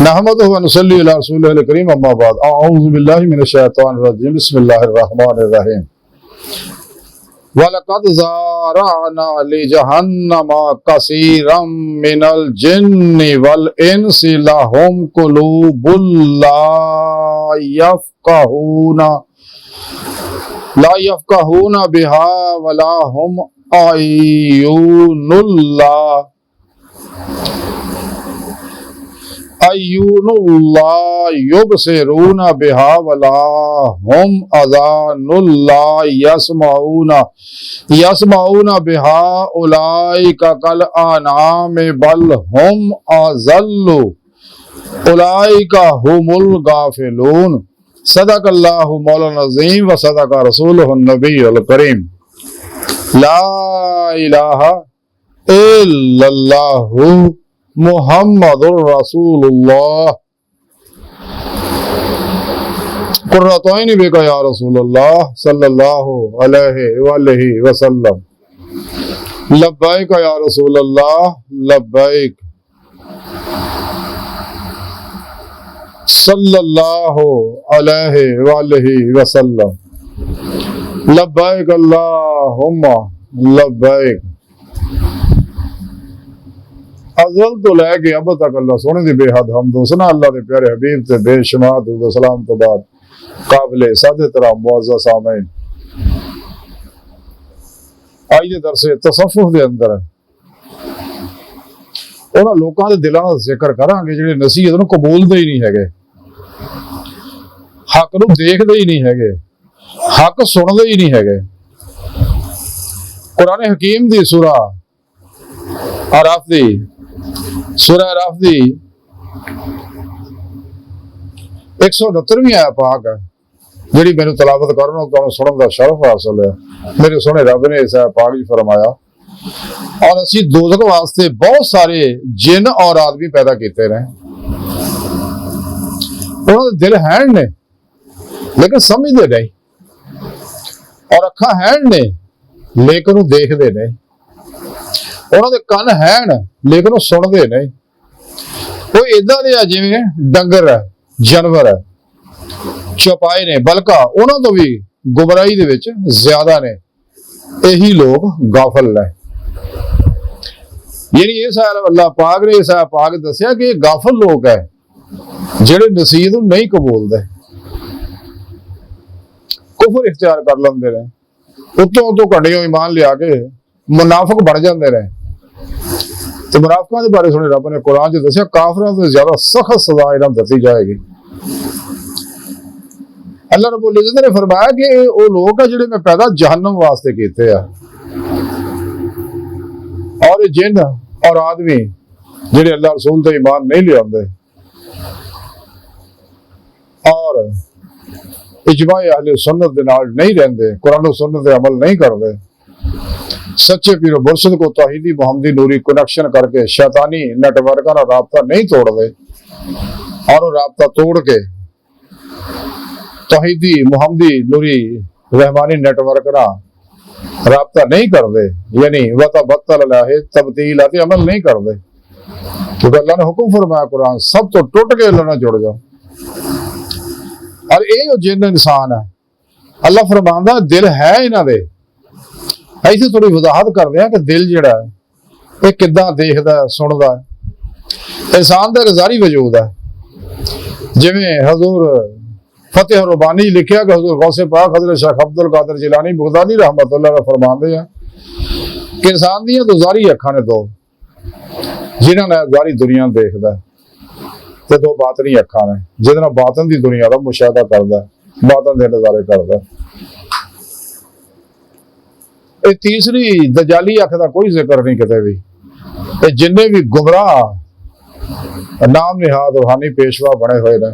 नहमदुहु व नुसल्ली अला रसूलिहिल करीम अम्मा बाद अऊज़ु बिल्लाहि मिनश शैतानिर रजीम बिस्मिल्लाहिर रहमानिर रहीम वलक़द ज़रअना लिजहन्नम कसीरम मिनल जिन्नि वल इंसि लहुम कुलूबुल ला यफ़क़हूना बिहा वला हुम अय्युनुल्लाह युबसिरूना बिहा वला हुम अज़ानुल्लाह यस्माऊना बिहा उलाइका कल अनाम बल हुम अज़ल्लु उलाइका हुमुल गाफिलून। सदक़ल्लाहु मौलाना अज़ीम व सदक़ रसूलुहुन नबियुल करीम। ला इलाहा इल्लल्लाहु मुहम्मदुर रसूलुल्लाह कुर्रतुऐनी बिका या रसूलल्लाह सल्लल्लाहु अलैहि वसल्लम। लब्बैक या रसूलल्लाह लब्बैक सल्लल्लाहु अलैहि वसल्लम। लब्बैक अल्लाहुम्मा लब्बैक। अज़ल तो लैके अब तक अल्लाह सोने दी बेहद हमद हुसना अल्लाह दे प्यारे हबीब ते बेशुमार दुरूद सलाम तो बाद काबिल सादे तरह मुअज़्ज़ज़ सामीन आज दे दरसे तसव्वुफ दे अंदर उन्हां लोकां दे दिलां दा जिक्र करांगे जिहड़े नसीहत नूं कबूलदे ही नहीं हैगे, हक नूं देखदे ही नहीं हैगे, हक सुनदे ही नहीं हैगे। कुरान हकीम दी सूरा आराफ दी 169वीं आयत पाक है जिहड़ी मैनूं तलावत करन तो सुनन दा शरफ हासिल है। मेरे सोहने रब ने इस आयत पाक च फरमाया और असी दोज़ख वास्ते बहुत सारे जिन और आदमी पैदा किए ने, उन्होंने दिल है ने लेकिन समझते नहीं, और अखा है ने लेकिन वो देखते नहीं, उन्होंने कन है लेकिन वो सुनते नहीं। वो इदा दे जिवें डंगर है, जानवर है, चौपाए ने, बल्कि उन्होंने तो भी गुमराही दे विच ज्यादा ने। यही लोग गाफल ने। यानी इस अल्लाह पाक ने इस पाक दसिया कि गाफल लोग है जिहड़े नसीहत नहीं कबूलते, कुफर इख्तियार कर लेंदे ने, उत्तों उत्तों घंटियों ईमान लिया के मुनाफिक बन जाते हैं। तो मुनाफिकों के बारे सुने रब ने कुरान च दसिया काफिरों से ज्यादा सख्त सजा इन्हें दसी जाएगी। अल्लाह रब्बुल इज्जत ने फरमाया कि वो लोग है जिहड़े मैं पैदा जहन्नम वास्ते कीते आ, और जिन और आदमी जिहड़े अल्लाह रसूल ते ईमान नहीं लियाते और इजमाए अहले सुन्नत दे नाल नहीं रहंदे, कुरान और सुन्नत पे अमल नहीं करते, सच्चे पीर मुर्शिद को तौहीदी मुहम्मदी नूरी कनेक्शन करके शैतानी नेटवर्कों का राबता नहीं तोड़ते और राबता तोड़ के तौहीदी मुहम्मदी नूरी रहमानी नेटवर्क ना राबता नहीं करते, यानी वतबत्तल अलैहि तब्दील आते अमल नहीं करते, क्योंकि अल्लाह ने हुक्म फरमाया कुरान सब तो टुट के अल्लाह ने जुड़ जाओ। और ये जिन इंसान है अल्लाह फरमांदा दिल है इन्हां दे। ऐसे थोड़ी वजाहत करते हैं कि दिल जिहड़ा है ये किदां देखदा सुनदा है। इंसान दा रज़ारी वजूद है, जिवें हजूर फतेह रुबानी लिखिया कि हजूर गौसे पाक हज़रत शेख अब्दुल कादिर जिलानी बगदादी रहमतुल्लाह अलैह फरमाते हैं कि इंसान दी तो ज़ारी अखां ने दो जिन्हां ने ज़ारी दुनिया देखदा ते दो बातनी अखां ने जिहदे नाल बातन दी दुनिया दा मुशाहदा करदा, बातन दे नज़ारे करदा। ये तीसरी दजाली अख का कोई जिक्र नहीं किते भी। ये जिन्ने भी गुमराह नाम निहाद रूहानी पेशवा बने हुए ने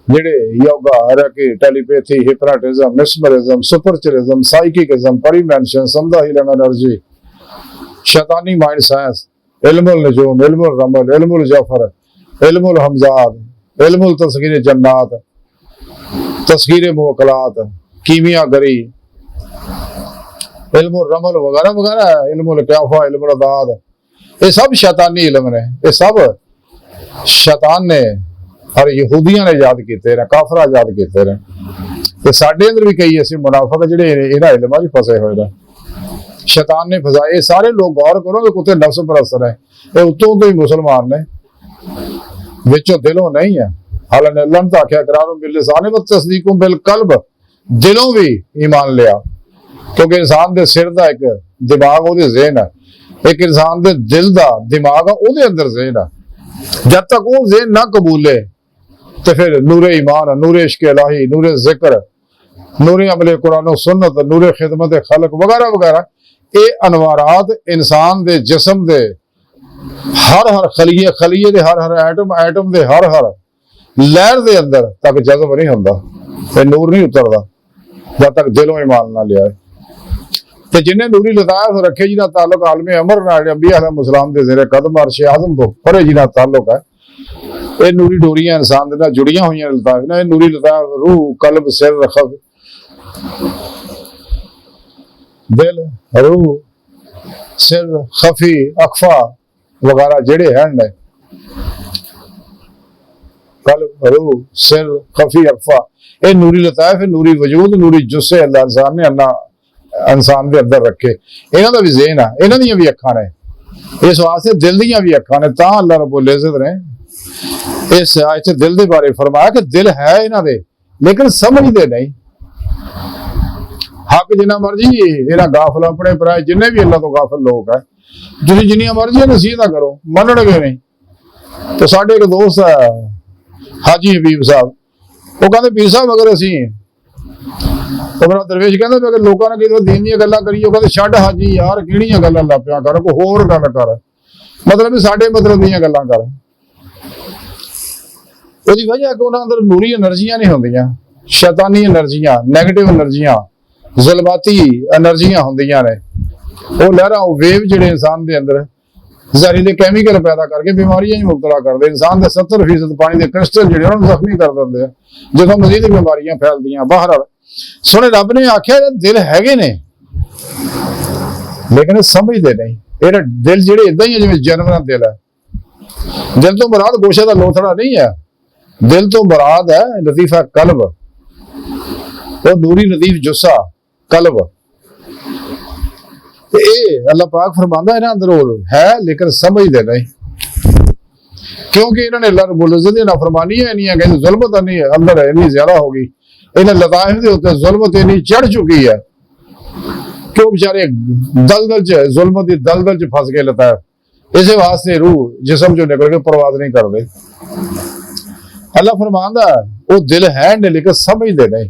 जिहड़े yoga, reiki, telepathy, hypnotism, mesmerism, सुपरचरिज्म, साइकिकिज्म, परिमेंशन, समदा हीलिंग एनर्जी, शैतानी माइंड साइंस, इल्मुल नजूम, इल्मुल रमल, इल्मुल जफर, इल्मुल हमजाद, इल्मुल तस्गीर जन्नात, तस्गीर मुवक्कलात, कीमियागरी, इल्मुल रमल वगैरह वगैरह, इल्मुल क़याफा, इल्मुल अदाद, ये सब शैतानी इल्म ने। ये सब शैतान ने और यहूदियां ने याद किए ने, काफरा याद किए ने, ते साडे अंदर भी कई ऐसे मुनाफिक जिहड़े इन्हां इल्मां च फसे होए ने। शैतान ने फसाए। ये सारे लोग गौर करो कि कुत्ते नफ्स परस्त ने, ये उत्तों तो ही मुसलमान ने, विचों दिलों नहीं है। हालांकि अल्लाह ने तो आख्या इकरार बिल लिसान व तस्दीक बिल कल्ब, दिलों भी ईमान लिया, क्योंकि इंसान के सिर का एक दिमाग वो ज़हन है, एक इंसान के दिल का दिमाग है वो अंदर ज़हन है। जब तक वो ज़हन ना कबूले तो फिर नूरे ईमान, नूरे इश्क इलाही, नूरे जिक्र, नूरे अमले कुरान सुन्नत, नूरे खिदमत खलक वगैरह वगैरह, ये अनवारात इंसान के जिसम के हर खलीए खलीए के हर एटम एटम के हर लहर के अंदर तक जज्ब नहीं होता, ये नूर नहीं उतरता जब तक दिलों ईमान ना लिया। तो जिन्हें नूरी लतायफ रखे जिन्हें ताल्लुक आलमे अमर नाल अंबिया अलैहिस्सलाम दे ज़ेरे कदम अर्श आज़म तो परे जिन्हें ताल्लुक है, ये नूरी डोरियां इंसान दे नाल जुड़ियां हुई लतायफ ने। नूरी लतायफ रूह कल्ब सिर रखब दिल रूह सिर खफी अखफा वगैरह जेड़े हैं ने, कल्ब रूह सिर खफी अखफा, ये नूरी लतायफ, नूरी वजूद, नूरी जुस्से अल्लाह इंसान ने अल्लाह इंसान के अंदर रखे। इन्हों का भी ज़हन है, इन्हों दी भी अखां ने, इस वास्ते दिल दी भी अखां ने। तां अल्लाह रब्बुल इज़्ज़त ने इस आयत च दिल के बारे फरमाया कि दिल है इन्हों दे लेकिन समझते नहीं। हक जिन्ना मर्जी इन्हें गाफल अपने पराए जिन्हें भी अल्लाह तो गाफल लोग है, तुम जिन्नियां मर्जी नसीहत करो मनणगे नहीं। तो साढ़े एक दोस्त है हाजी हबीब साहब, वो कहते पीर साहब अगर असी तो मेरा दरवेश कहते अगर लोगों ने कितने दीन दी गल्लां करिए, कहते छड्ड हाजी यार किहड़ियां गल्लां ला पिया कर, कोई होर गल कर, मतलब साडे मतलब दीयां गल्लां कर। उसकी वजह कि उन्होंने अंदर नूरी एनर्जियां नहीं होंदियां, शैतानी एनर्जियां, नैगेटिव एनर्जियां, जज्बाती एनर्जियां होंदियां ने। वो लहरां वो वेव जिहड़े इंसान के अंदर जहरीले कैमिकल पैदा करके बीमारियां ही मुबतला करते। इंसान के 70% पानी के क्रिस्टल जिहड़े उन्होंने जख्मी कर देंगे, जो मजीद बीमारियां फैलदियां बाहर। सुने रब ने आख्या दिल हैगे ने लेकिन समझते नहीं। ये दिल जिहड़े इदां ही है जिवें जानवरां दा दिल है। दिल तो मुराद गोशे का लोथड़ा नहीं है, दिल तो मुराद है लतीफा कल्ब, वो नूरी लतीफ जुस्सा कल्ब। अल्लाह पाक फरमांदा इन्हां अंदर है लेकिन समझते नहीं, क्योंकि इन्होंने अल्लाह रब्बुल इज़्ज़त दी नाफरमानी है, इन्हीं कहते जुल्मत नहीं अंदर इन्नी ज्यादा हो गई, इन्हें लताइफ के उत्ते जुल्मत इन्नी चढ़ चुकी है कि वो बेचारे दलदल च जुल्मत की दलदल च फस गए लताइफ। इस वास्ते रूह जिसम जो निकल के परवाज नहीं करते। अल्लाह फरमांदा वो दिल है लेकिन समझते नहीं।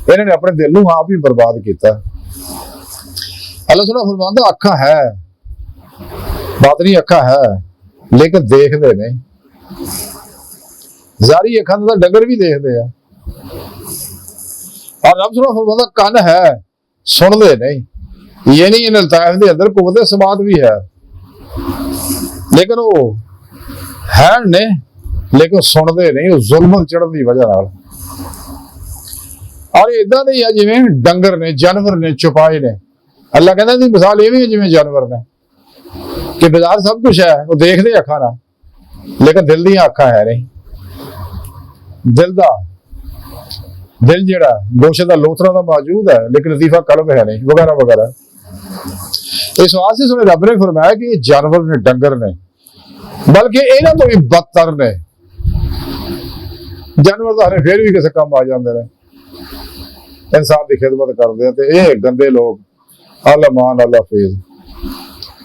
इन्होंने अपने दिल को आप ही बर्बाद किया। अल्लाह सुना फरमांदा अखा है, बातनी अखा है लेकिन देखते नहीं। जारी अखा तो डंगर भी देखते हैं। और रब सुना फरमांदा कन है सुनते नहीं। ये नहीं इन लताइफ के अंदर कुव्वत समात भी है लेकिन वो है ने लेकिन सुनते नहीं, वो जुल्मत चढ़ने की वजह नाल। और इदा दे है जिवें डंगर ने जानवर ने छुपाए ने। अल्लाह कहता है मिसाल ये भी है जिवें जानवर ने कि बाजार सब कुछ है, वो देखते अखा ना लेकिन दिल दी अखा है नहीं। दिल जिहड़ा गोशे का लोथड़ा तो मौजूद है लेकिन लतीफा कल्ब है नहीं वगैरह वगैरह। इस वास्ते सुने रब ने फरमाया कि ये जानवर ने डंगर ने बल्कि इन्हां तो भी बदतर ने। जानवर तो हरे फिर भी किसी काम आ जाते हैं, इंसान की खिदमत करते हैं। तो ये गंदे लोग अल्लाह मान अल्लाह फेज,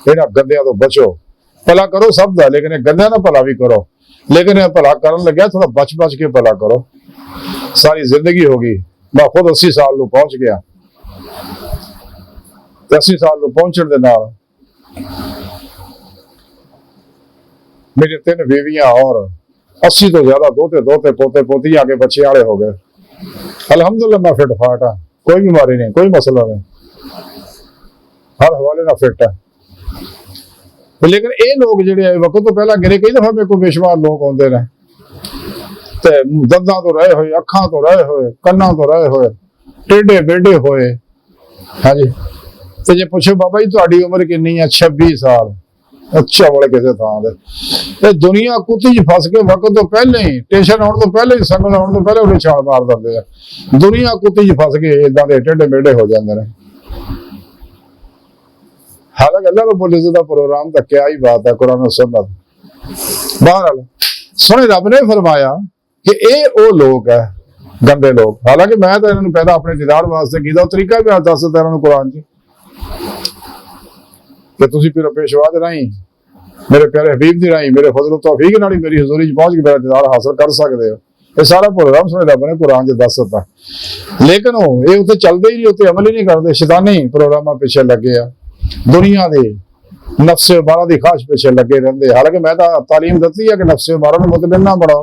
इन्हां गंदियां तो बचो। भला करो सब का लेकिन गंदियां का भला भी करो, लेकिन भला करन लग्या थोड़ा बच बच के भला करो। सारी जिंदगी होगी, मैं खुद 80 साल को पहुंच गया, 80 साल को पहुंचने के नाल मेरे 3 बेवियां और 80 तो ज्यादा दोते दोते पोते पोती आगे बच्चे आड़े हो गए। अल्हम्दुलिल्लाह मैं फिट फाट हाँ, कोई बीमारी नहीं, कोई मसला नहीं, हर हवाले ना फिट है। लेकिन ये लोग जिहड़े वक्त तो पहला गिरे, कई दफा मेरे को बेशुमार लोग आते हैं दंदा तो रहे हुए, अखा तो रहे हुए, कन्ना तो रहे हुए, टेढ़े बेढ़े हुए। हाँ जी, तो जे पूछो बाबा जी तुहाडी उम्र कितनी है? 26 साल। चवल किसी थां दे दुनिया कुत्ती च फस के वक्त तो पहले ही टेंशन आने तो पहले ही संगल आने तो पहले उन्हें छाल मार देंगे आ दुनिया कुत्ती च फस के इदा के टेढ़े मेढ़े हो जाते हैं। हालांकि अल्लाह रब्बुल इज्जत का प्रोग्राम तो क्या ही बात है कुरान और सुन्नत। बहरहाल सोने रब ने फरमाया कि ये वो लोग है गंदे लोग। हालांकि मैं तो इन्होंने पैदा अपने दीदार वास्ते किया तरीका भी दस दिता इन्होंने कुरान च कि तुसी फिर पेशवा दे राही मेरे प्यारे हबीब दी राही मेरे फजल तौफीक नाल मेरी हजूरी च पहुंच के मेरा दीदार हासिल कर सकते हो। ये सारा प्रोग्राम सोने रब ने कुरान च दस दिता। लेकिन वो ये उत्ते चलते ही नहीं उत्ते अमल ही नहीं करते शैतानी प्रोग्रामां पिछे लगे आ दुनिया दे नफ्से उबारा दी ख्वाहिश पिछे लगे रहंदे। हालांकि मैं तो तालीम दी है कि नफ्से उबारा नूं मुतमिन्ना बनाओ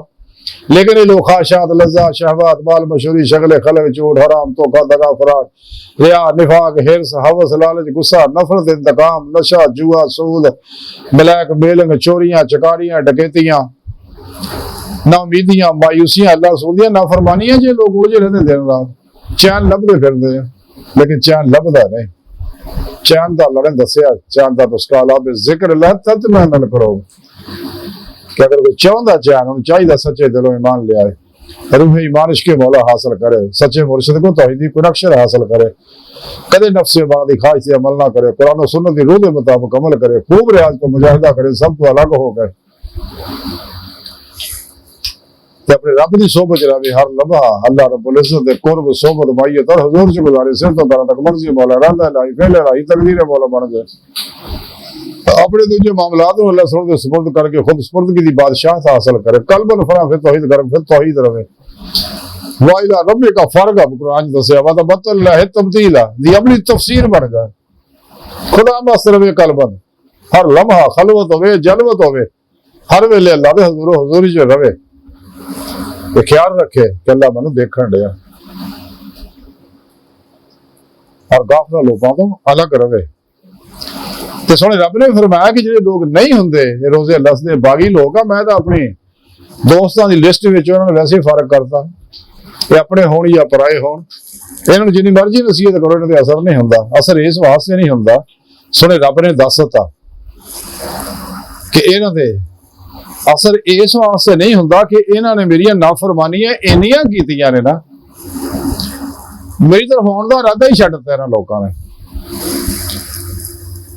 लेकिन ये लोग ख्वाहिशात लज्जा शहवात बाल मशहूरी शगले खलक झूठ हराम धोखा दगा फराड रिया निफाक हिरस हवस लालच गुस्सा नफरत इंतकाम नशा जुआ सूद ब्लैक मेलिंग चोरियां चकारियां डकैतियां नाउमीदियां मायूसियां अल्लाह रसूल दियां नाफरमानियां जे लोग उलझे रहते दिन रात चैन लभदे फिरदे लेकिन चैन लभदा नहीं। चैन दा अल्लाह ने दस्सिया चैन दा नुस्खा ला जिक्र ला तत्मइन्नुल कुलूब कि अगर कोई चाहता चैन उन्हें चाहिए सच्चे दिलों ईमान ले आए रूह ईमान इश्क़ मौला हासिल करे सच्चे मुर्शिद को तौहीदी कुनक्शर हासिल करे कदे नफ्से बाद ख्वाहिश से अमल ना करे कुरान और सुन्नत की रूह के मुताबिक अमल करे खूब रियाज को मुजाहिदा करे सब तो अलग हो गए अपने रब की सोबत रहे हर लम्हा अल्लाह रब्बुल इज्जत दे कुर्ब सोबत मायत और हुजूर च गुजारे सिर तो दर तक मर्जी मौला रहंदा लाई फैले लाई तकदीर मौला बन गए अपने दूसरे मामलात अल्लाह सुन के सुपुर्द करके खुद सुपुर्दगी की बादशाह हासिल करे कल्बन फरा फिर तौहीद करे फिर तौहीद रहे वाइला रब्बे का फर्क अब कुरान दसया वा बतल है तब्दीला दी अपनी तफसीर बन गए खुदा मस्त रहे कल्बन हर लम्हा खलवत होवे जलवत होवे हर वेले अल्लाह दे हुजूरी च रहे तो ख्याल रखे कि अल्लाह मैनू देखण दिया और गाफिल लोगों तो अलग रहे। तो सोने रब ने फरमाया कि जो लोग नहीं होंगे रोजे अल्लाह दे बागी लोग मैं तो अपनी दोस्तों की लिस्ट में उन्होंने वैसे ही फर्क करता ये अपने होण या पराए होण इन्होंने जिन्नी मर्जी नसीहत करो इन्होंने असर नहीं होंदा असर इस वास्ते नहीं होंदा सोने रब ने दस दिता कि इन्हां दे असर इस वास्ते नहीं होंदा कि इन्होंने मेरिया नाफरमानियां इन्नियां कीतियां ने ना मेरी तरफ आउण दा इरादा ही छड्ड दित्ता इन्हां लोकां ने।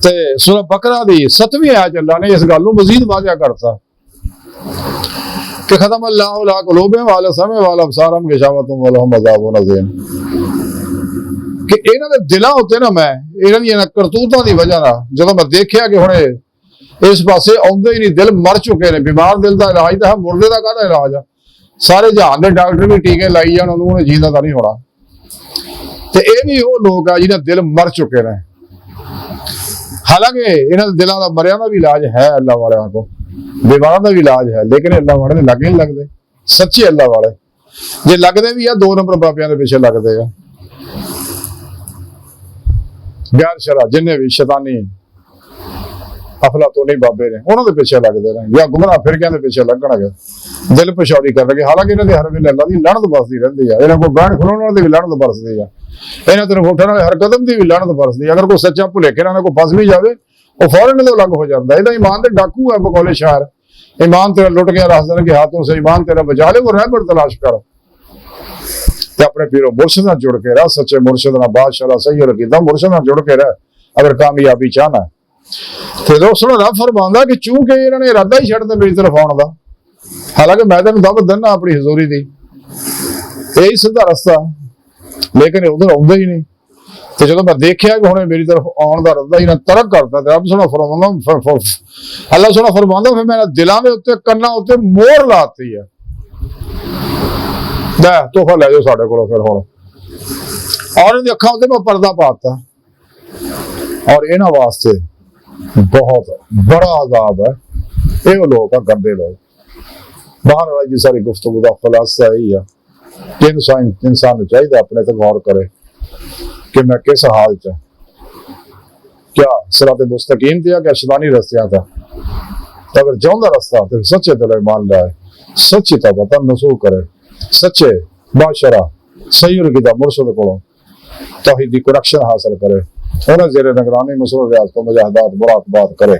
ते सूरह बकरा दी 7वीं आयत अल्लाह ने इस गल नूं मजीद वाज़ह करता कि खतम अल्लाहु अला कुलूबिहिम व अला समइहिम व अला अबसारिहिम गिशावतुन व लहुम अज़ाबुन अज़ीम कि इन्हां दे दिलां उत्ते ना मैं इन्हां दी करतूतां दी वजह नाल जदों मैं देखिया कि हुणे इस पासे आउंदे ही नहीं दिल मर चुके हैं बीमार दिल का इलाज तो है मुर्दे का काहदा इलाज है सारे जहान के डॉक्टर भी टीके लाई जान उन्होंने जींदा तो नहीं होना। तो ये भी वो लोग है जिन्हें दिल मर चुके हैं। हालांकि इन्होंने दिलों का मरिया का भी इलाज है अल्लाह वाले को बीमारों का भी इलाज है लेकिन अल्लाह वाले लगे नहीं लगते सच्चे अल्लाह वाले जे लगते भी है 2 नंबर बाबिया के पिछे लगते हैं गैर शरा जिन्हें भी शैतानी अफलातूनी बाबे ने उन्होंने पिछे लगते रहे या गुमराह फिरकियां के पिछे लगणगे दिल पछौड़ी करनगे। हालांकि इन्होंने हर वेले अल्लाह की लानत बरसती रहती है इन्होंने को बहन खिलाने की भी लानत बरसती है इन्होंने तरफ उठने वाले हर कदम की भी लानत बरसती है। अगर कोई सच्चा भुलेखे इन्होंने को फस भी जाए वो फौरन तो अलग हो जाता है। ईमान तो डाकू है बकौले शायर ईमान तेरा लुट गया राहज़न के हाथों से ईमान तेरा बचा ले वो रहबर तलाश कर अपने पीरो मुर्शिद नाल जुड़ के रह सच्चे मुर्शिद नाल बादशाह सही रखीदा मुर्शिद नाल जुड़ के रह अगर कामयाबी चाहना तो दोस्तों रब फरमांदा कि चूंकि इन्होंने इरादा ही छड्ड दिता मेरी तरफ आउण दा हालांकि मैं तेन दावत दिना अपनी हजूरी दी यही सीधा रस्ता लेकिन उधर आउंदे ही नहीं। तो जो मैं देखिया कि हुणे मेरी तरफ आउण दा इरादा इन्हां तरक करता रब सोहना फरमांदा अल्लाह सोहना फरमांदा फिर मैं दिलां दे उत्ते कन्नां उत्ते मोहर लाती है लै तोहफा लै जाओ साडे कोलों फिर हुण और इन्हां दी अखां उत्ते मैं पर्दा पाता और इन्हां वास्ते बहुत बड़ा अजाब है ये लोग है गंदे लोग। बाहर वाली सारी गुफ्तगू का खुलासा यही है कि इंसान चाहिए अपने तक गौर करे कि मैं किस हाल च क्या सिरात मुस्तकीम थी क्या शैतानी रस्तियां था। तो अगर चाहता रास्ता तो सच्चे दिल ईमान लाए सच्ची तौबा नसूह करे सच्चे बाशरा सही रखीदा मुर्शिद को तौहीदी कनेक्शन हासिल करे उन्हें जेरे निगरानी मसूल रियाज को मुजाहिदात मुराकबात करे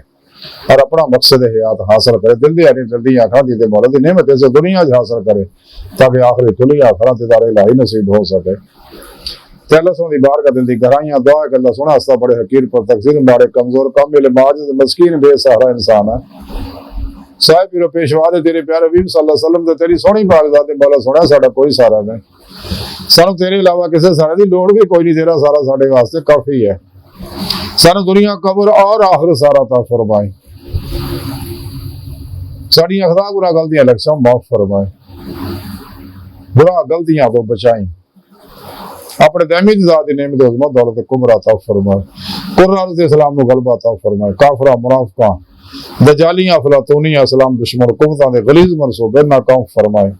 और अपना मकसद हयात हासिल करे। दिल दी यानी जल्दी आखिरत दी ते मौला दी नेमत इस दुनिया च हासिल करे ताकि आखिरी खुली आखिरत दारे इलाही नसीब हो सके। ते अल्लाह सुन दी बार का दिल दी गहराइयां दुआ है कि अल्लाह सुना हस्ता बड़े हकीर पर तकसीर बड़े कमजोर कामिल माजिद मस्कीन बेसहारा इंसान है। साहिब पीरो पेशवा दे तेरे प्यारे हबीब सल्लल्लाहु अलैहि वसल्लम दे तेरी सोहनी बारगाह ते मौला सुना साडा कोई सहारा नहीं। सानू तेरे अलावा किसी सहारे दी लोड़ भी कोई नहीं। तेरा सारा साडे वास्ते काफी है। सानू दुनिया कब्र और आखिर सारा ता फरमाए। साडियां खता गुनाह गलतियां लक्ष्यां माफ फरमाए। गुनाह गलतियां तो बचाई। अपने दैमी ज़ात दी नेमत उज़्मा दौलत कुबरा अता फरमाए। कुरान से इस्लाम नु गलबा अता फरमाए। काफरा मुनाफिकां दजालियां अफलातूनियां इस्लाम दुश्मन कुव्वतां दे गलीज़ मनसूबे नाकाम फरमाए।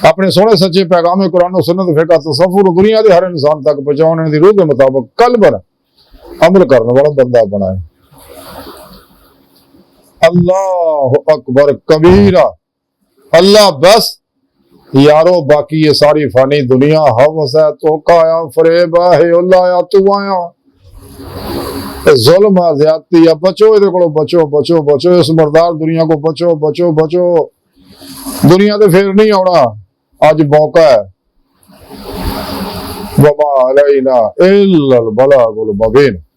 अपने सोने सच्चे पैगाम कुरान सुन्नत फिक़ह तसव्वुर दुनिया दे हर इंसान तक पहुंचाने दी रूह के मुताबिक कल्ब अमल करने वाला बंदा बनाए। अल्लाह अकबर कबीरा। अल्लाह बस यारो बाकी ये सारी फानी दुनिया हवस है धोखा आया फरेब है आया तू आया जुल्म है ज्यादती है। बचो ये बचो बचो बचो इस मरदार दुनिया को बचो बचो बचो। दुनिया तो फिर नहीं आना। अज मौका है। वमा अलैना इल्लल बलागुल मुबीन।